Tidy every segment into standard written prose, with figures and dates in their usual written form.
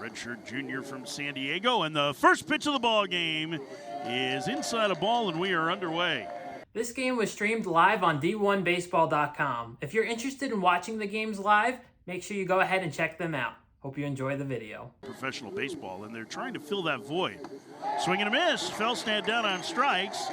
redshirt junior from San Diego, and the first pitch of the ball game is inside a ball, and we are underway. This game was streamed live on D1Baseball.com. If you're interested in watching the games live, make sure you go ahead and check them out. Hope you enjoy the video. Professional baseball, and they're trying to fill that void. Swing and a miss. Felstad down on strikes.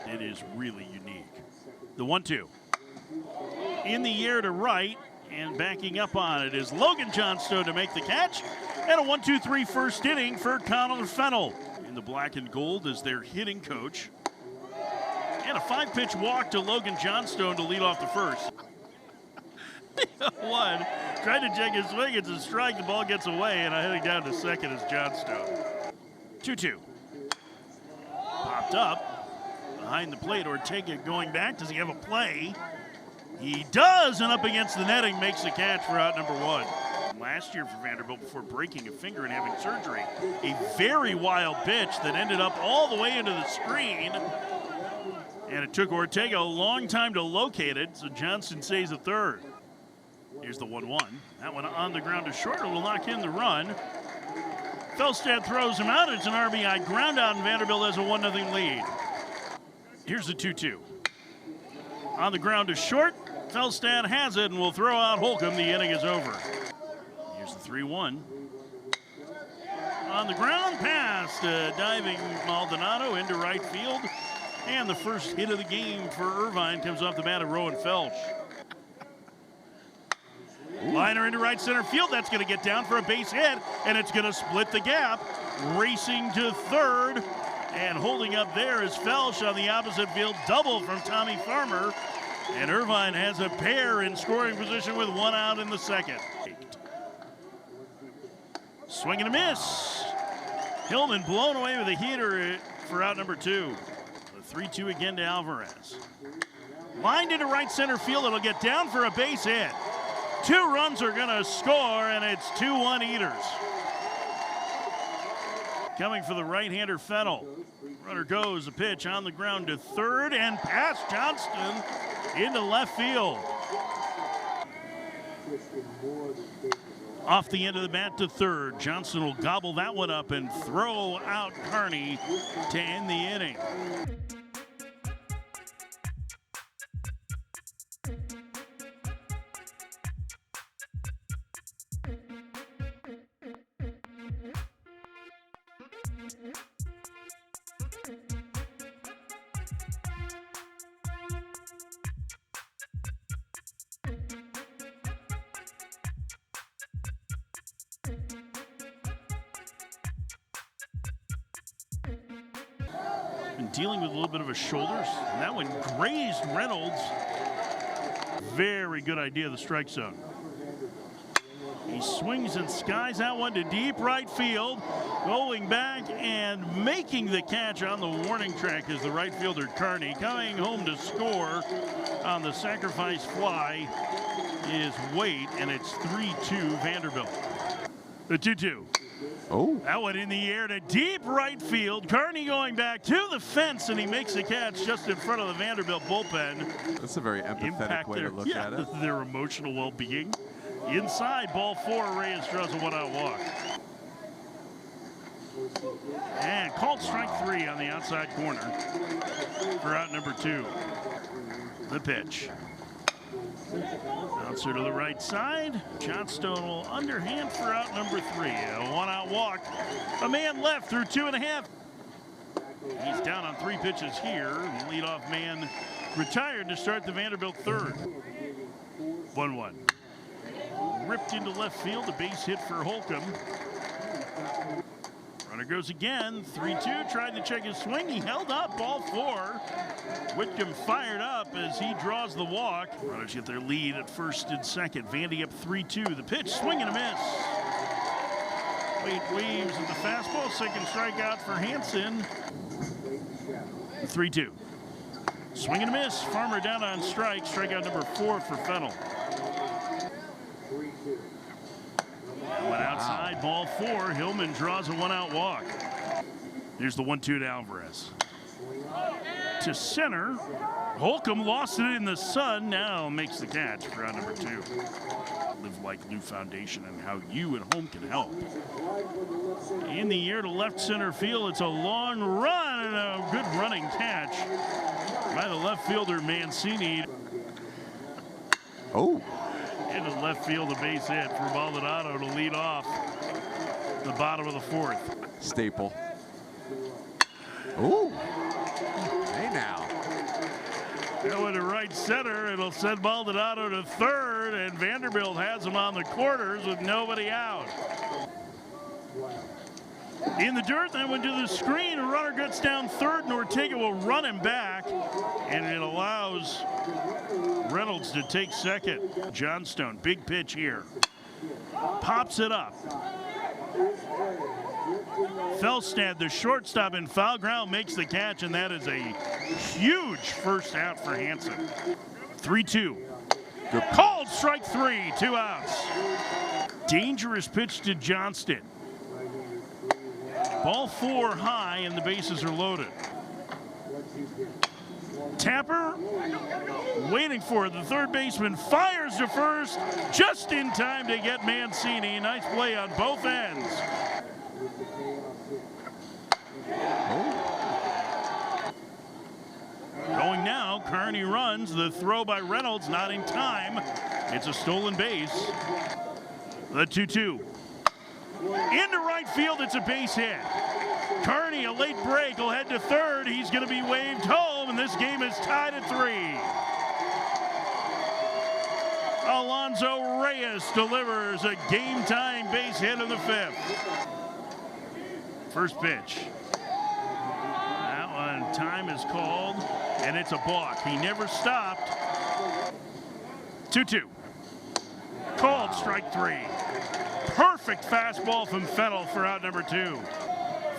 It is really unique. The 1-2. In the air to right, and backing up on it is Logan Johnstone to make the catch. And a 1-2-3 first inning for Connor Fennell. In the black and gold is their hitting coach. And a 5-pitch walk to Logan Johnstone to lead off the first. One, tried to check his swing, it's a strike, the ball gets away, and heading down to second is Johnstone. 2-2. Popped up behind the plate. Ortega going back. Does he have a play? He does, and up against the netting makes the catch for out number one. Last year for Vanderbilt before breaking a finger and having surgery. A very wild pitch that ended up all the way into the screen. And it took Ortega a long time to locate it, so Johnston saves a third. Here's the 1-1. That one on the ground to short. It will knock in the run. Felstad throws him out. It's an RBI ground out, and Vanderbilt has a 1-0 lead. Here's the 2-2. On the ground to short. Felstad has it and will throw out Holcomb. The inning is over. Here's the 3-1. On the ground, past diving Maldonado into right field. And the first hit of the game for Irvine comes off the bat of Rowan Felsch. Liner into right center field. That's going to get down for a base hit, and it's going to split the gap. Racing to third, and holding up there is Felsch on the opposite field. Double from Tommy Farmer, and Irvine has a pair in scoring position with one out in the second. Swing and a miss. Hillman blown away with a heater for out number two. The 3-2 again to Alvarez. Lined into right center field. It'll get down for a base hit. 2 runs are going to score, and it's 2-1 Eaters. Coming for the right-hander Fennell. Runner goes, a pitch on the ground to third, and past Johnston into left field. Off the end of the bat to third. Johnson will gobble that one up and throw out Carney to end the inning. Been dealing with a little bit of a shoulders, and that one grazed Reynolds. Very good idea of the strike zone. He swings and skies that one to deep right field. Going back and making the catch on the warning track is the right fielder Carney. Coming home to score on the sacrifice fly is Waite, and it's 3-2 Vanderbilt. The 2-2. Oh. That one in the air to deep right field. Carney going back to the fence, and he makes the catch just in front of the Vanderbilt bullpen. That's a very empathetic way to look at it. Their emotional well-being. Inside, ball 4, Reyes draws a one-out walk. And called strike 3 on the outside corner for out number 2. The pitch. Bouncer to the right side. Johnstone will underhand for out number 3. A one-out walk. A man left through 2.5. He's down on 3 pitches here. The leadoff man retired to start the Vanderbilt third. 1-1. Ripped into left field. A base hit for Holcomb. Runner goes again. 3-2. Tried to check his swing. He held up. Ball 4. Whitcomb fired up as he draws the walk. Runners get their lead at first and second. Vandy up 3-2. The pitch, swing and a miss. Waite waves at the fastball. Second strikeout for Hansen. 3-2. Swing and a miss. Farmer down on strike. Strikeout number 4 for Fennell. Went outside, ball 4. Hillman draws a one-out walk. Here's the 1-2 to Alvarez. To center. Holcomb lost it in the sun. Now makes the catch for round number 2. Live Like New Foundation and how you at home can help. In the air to left center field, it's a long run and a good running catch by the left fielder Mancini. Oh. Into left field, a base hit for Maldonado to lead off the bottom of the fourth. Staple. Oh. Hey now. Going to right center, it'll send Maldonado to third, and Vanderbilt has him on the corners with nobody out. In the dirt, then went to the screen, a runner gets down third, and Ortega will run him back, and it allows Reynolds to take second. Johnstone, big pitch here. Pops it up. Felstad, the shortstop in foul ground, makes the catch, and that is a huge first out for Hansen. 3-2. Called strike three, 2 outs. Dangerous pitch to Johnston. Ball 4 high, and the bases are loaded. Tapper waiting for it. The third baseman fires to first just in time to get Mancini. Nice play on both ends. Going now, Kearney runs. The throw by Reynolds, not in time. It's a stolen base. The 2-2. Into right field, it's a base hit. Kearney, a late break, will head to third. He's going to be waved home, and this game is tied at 3. Alonso Reyes delivers a game-time base hit in the 5th. First pitch. That one, time is called, and it's a balk. He never stopped. 2-2. Called strike 3. Perfect fastball from Fennell for out number 2.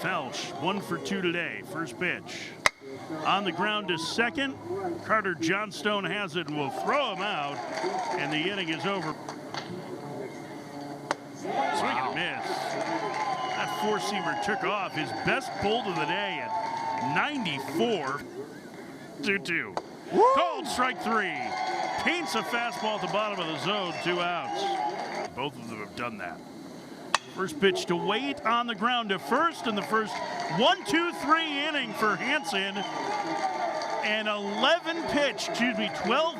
Felsch, 1 for 2 today. First pitch. On the ground to second. Carter Johnstone has it and will throw him out, and the inning is over. Swing and a miss. That four-seamer took off. His best bolt of the day at 94. 2-2. Called strike 3. Paints a fastball at the bottom of the zone. 2 outs. Both of them have done that. First pitch to Wade on the ground to first in the first 1-2-3 inning for Hansen. And 12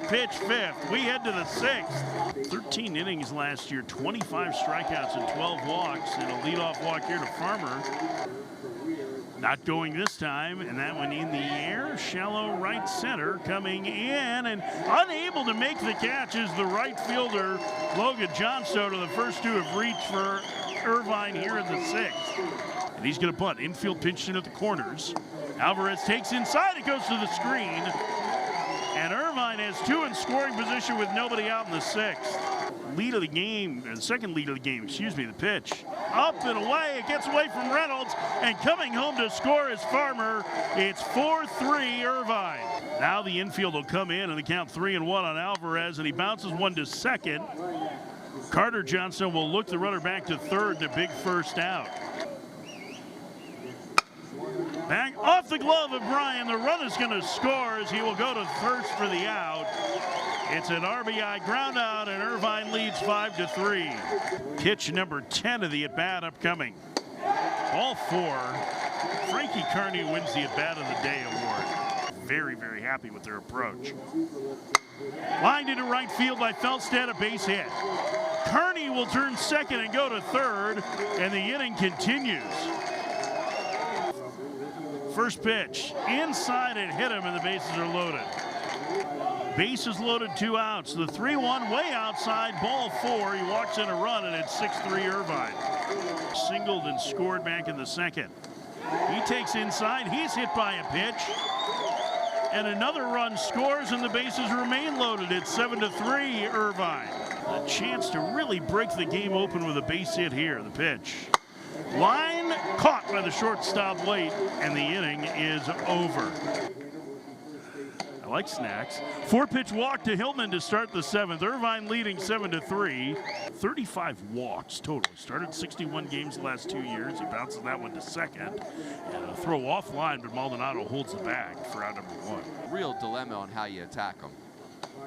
pitch 5th. We head to the 6th. 13 innings last year, 25 strikeouts and 12 walks, and a leadoff walk here to Farmer. Not going this time, and that one in the air. Shallow right center coming in, and unable to make the catch is the right fielder, Logan Johnstone. The first 2 have reached for Irvine here in the 6th. And he's going to bunt. Infield pinched in at the corners. Alvarez takes inside. It goes to the screen. And Irvine has 2 in scoring position with nobody out in the 6th. Lead of the game, second lead of the game, the pitch. Up and away, it gets away from Reynolds, and coming home to score is Farmer. It's 4-3 Irvine. Now the infield will come in and the count 3-1 on Alvarez, and he bounces one to second. Carter Johnson will look the runner back to third, the big first out. Back off the glove of Bryan. The run is going to score as he will go to first for the out. It's an RBI ground out, and Irvine leads 5-3. Pitch number 10 of the at-bat upcoming. Ball 4. Frankie Kearney wins the at-bat of the day award. Very, very happy with their approach. Lined into right field by Felstad, a base hit. Kearney will turn second and go to third, and the inning continues. First pitch, inside and hit him, and the bases are loaded. Bases loaded, 2 outs. The 3-1 way outside, ball 4. He walks in a run, and it's 6-3 Irvine. Singled and scored back in the 2nd. He takes inside. He's hit by a pitch. And another run scores, and the bases remain loaded. It's 7-3 Irvine. A chance to really break the game open with a base hit here. The pitch. Line caught by the shortstop late, and the inning is over. I like snacks. 4-pitch walk to Hillman to start the 7th. Irvine leading 7-3. 35 walks total. Started 61 games the last 2 years. He bounces that one to second. And a throw offline, but Maldonado holds the bag for out number 1. Real dilemma on how you attack him.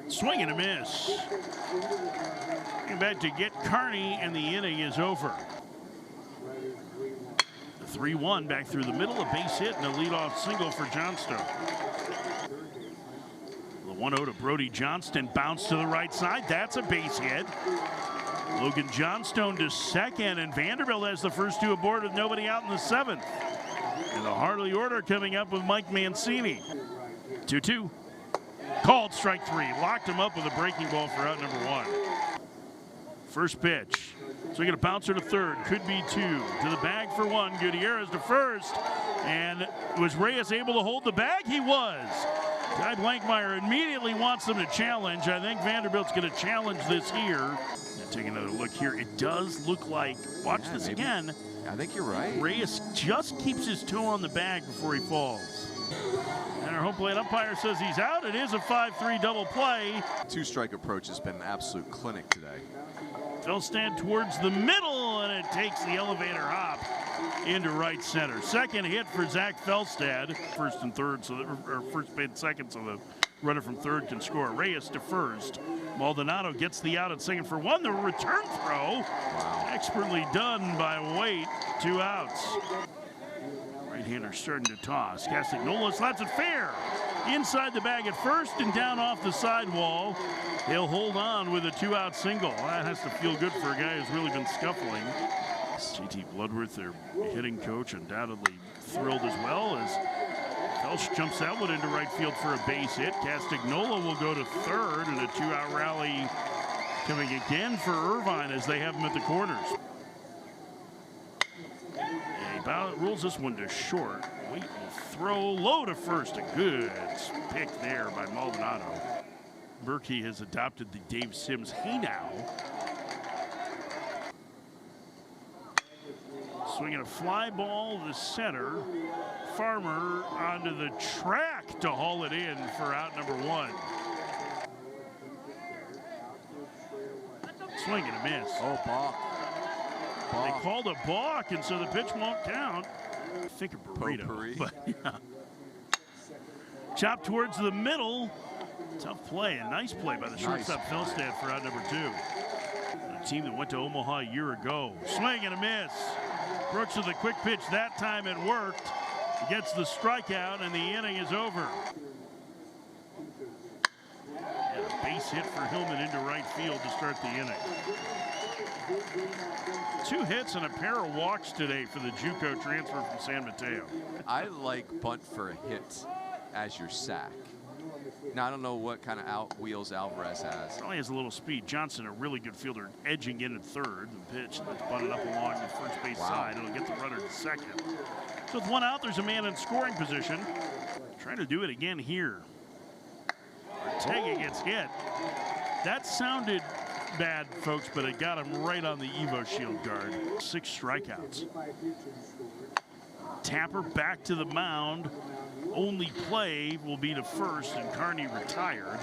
Swing and a miss. Getting back to get Kearney, and the inning is over. The 3-1 back through the middle, a base hit and a leadoff single for Johnstone. The 1-0 to Brody Johnston, bounce to the right side. That's a base hit. Logan Johnstone to second, and Vanderbilt has the first two aboard with nobody out in the seventh. And the Harley order coming up with Mike Mancini. 2-2. Called strike three. Locked him up with a breaking ball for out number one. First pitch. So we get a bouncer to third. Could be two. To the bag for one. Gutierrez to first. And was Reyes able to hold the bag? He was. Ty Blankmeyer immediately wants them to challenge. I think Vanderbilt's going to challenge this here. And take another look here. It does look like, watch this maybe. Again. I think you're right. Reyes just keeps his toe on the bag before he falls. And our home plate umpire says he's out. It is a 5-3 double play. Two-strike approach has been an absolute clinic today. Felstad towards the middle, and it takes the elevator hop into right center. Second hit for Zach Felstad. First and third, or first and second, so the runner from third can score. Reyes to first. Maldonado gets the out at second for one. The return throw, wow. Expertly done by Waite. 2 outs. Right-hander starting to toss. Castagnola slaps it fair. Inside the bag at first and down off the sidewall. He'll hold on with a 2-out single. That has to feel good for a guy who's really been scuffling. JT Bloodworth, their hitting coach, undoubtedly thrilled as well as Felsch jumps that one into right field for a base hit. Castagnola will go to third, and a 2-out rally coming again for Irvine as they have him at the corners. Rules this one to short. Waite will throw low to first. A good pick there by Maldonado. Berkey has adopted the Dave Sims hey now. Swinging a fly ball to center. Farmer onto the track to haul it in for out number one. Swing and a miss. Oh, balk. They called a balk, and so the pitch won't count. I think a burrito, but yeah. Chop towards the middle. Tough play, a nice play by the shortstop Felstad for out number two. The team that went to Omaha a year ago. Swing and a miss. Brooks with a quick pitch. That time it worked. He gets the strikeout, and the inning is over. And a base hit for Hillman into right field to start the inning. 2 hits and a pair of walks today for the JUCO transfer from San Mateo. I like bunt for a hit as your sack. Now, I don't know what kind of out wheels Alvarez has. Probably has a little speed. Johnson, a really good fielder, edging in at third. The pitch that's bunted up along the first base side. It'll get the runner to second. So with 1 out, there's a man in scoring position. Trying to do it again here. Ortega gets hit. That sounded bad, folks, but it got him right on the Evo Shield guard. 6 strikeouts. Tapper back to the mound. Only play will be to first, and Kearney retired.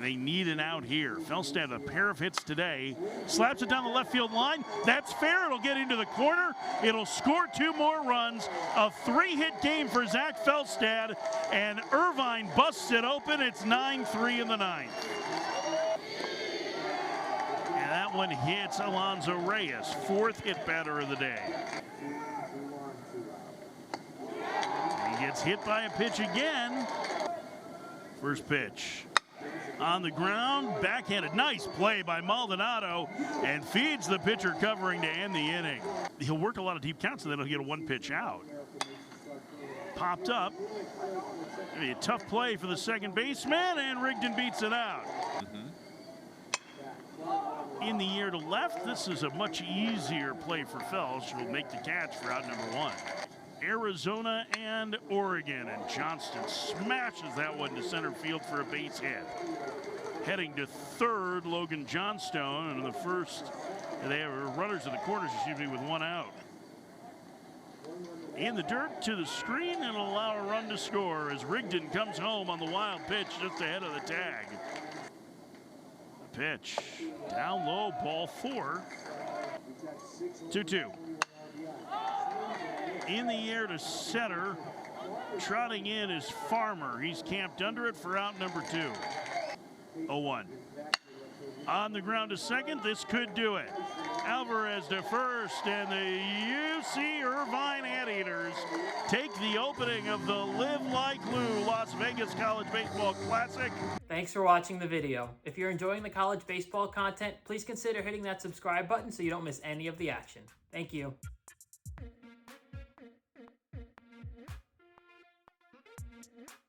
They need an out here. Felstad, a pair of hits today. Slaps it down the left field line. That's fair. It'll get into the corner. It'll score 2 more runs. A 3-hit game for Zach Felstad, and Irvine busts it open. It's 9-3 in the 9th. And that one hits Alonzo Reyes, 4th hit batter of the day. He gets hit by a pitch again. First pitch. On the ground, backhanded. Nice play by Maldonado, and feeds the pitcher covering to end the inning. He'll work a lot of deep counts, and then he'll get a 1-pitch out. Popped up. Maybe a tough play for the second baseman, and Rigdon beats it out. In the air to left, this is a much easier play for Felsch, who will make the catch for out number 1. Arizona and Oregon, and Johnston smashes that one to center field for a base hit. Heading to third, Logan Johnstone, and in the first, they have runners in the corners, with 1 out. In the dirt to the screen and allow a run to score as Rigdon comes home on the wild pitch just ahead of the tag. The pitch down low, ball 4. 2-2. In the air to center. Trotting in is Farmer. He's camped under it for out number 2. 0-1. On the ground to second, this could do it. Alvarez to first, and the UC Irvine Anteaters take the opening of the Live Like Lou Las Vegas College Baseball Classic. Thanks for watching the video. If you're enjoying the college baseball content, please consider hitting that subscribe button so you don't miss any of the action. Thank you.